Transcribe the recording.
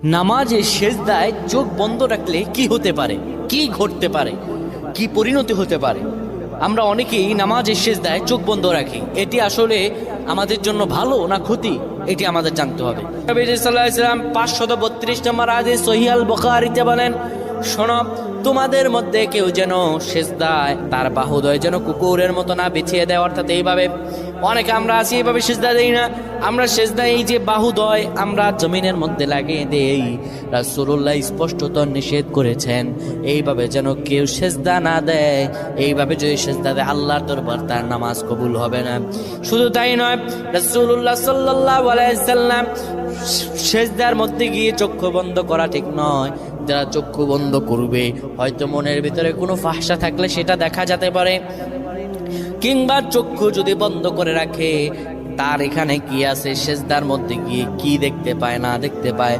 নামাজে সেজদায় চোখ বন্ধ রাখলে কি হতে পারে, কি ঘটতে পারে, কি পরিণতি হতে পারে? আমরা অনেকেই নামাজের সেজদায় চোখ বন্ধ রাখি। এটি আসলে আমাদের জন্য ভালো না ক্ষতি, এটি আমাদের জানতে হবে। নবী সাল্লাল্লাহু আলাইহি ওয়াসাল্লাম 532 নম্বর হাদিস সহিহ আল বুখারীতে বলেন, শোনো, তোমাদের মধ্যে কেউ যেন সেজদায় তার বাহুদয় যেন কুকুরের মতো না বিছিয়ে দেয়। অর্থাৎ এইভাবে অনেকে আমরা আছি, এইভাবে সেজদা দেই না। আমরা সেজদা এই যে বাহুদয় আমরা জমিনের মধ্যে লাগিয়ে দেই। রাসূলুল্লাহ স্পষ্টত নিষেধ করেছেন এইভাবে যেন কেউ সেজদা না দেয়। এইভাবে যদি সেজদা দেয় আল্লাহর দরবার তার নামাজ কবুল হবে না। শুধু তাই নয়, রাসূলুল্লাহ সাল্লাল্লাহু আলাইহি সাল্লাম সেজদার মধ্যে গিয়ে চক্ষু বন্ধ করা ঠিক নয়। যারা চক্ষু বন্ধ করবে হয়তো মনের ভিতরে কোনো ফাহশা থাকলে সেটা দেখা যেতে পারে, কিংবা চক্ষু যদি বন্ধ করে রাখে তার এখানে কি আছে, সেজদার মধ্যে গিয়ে কি দেখতে পায় না দেখতে পায়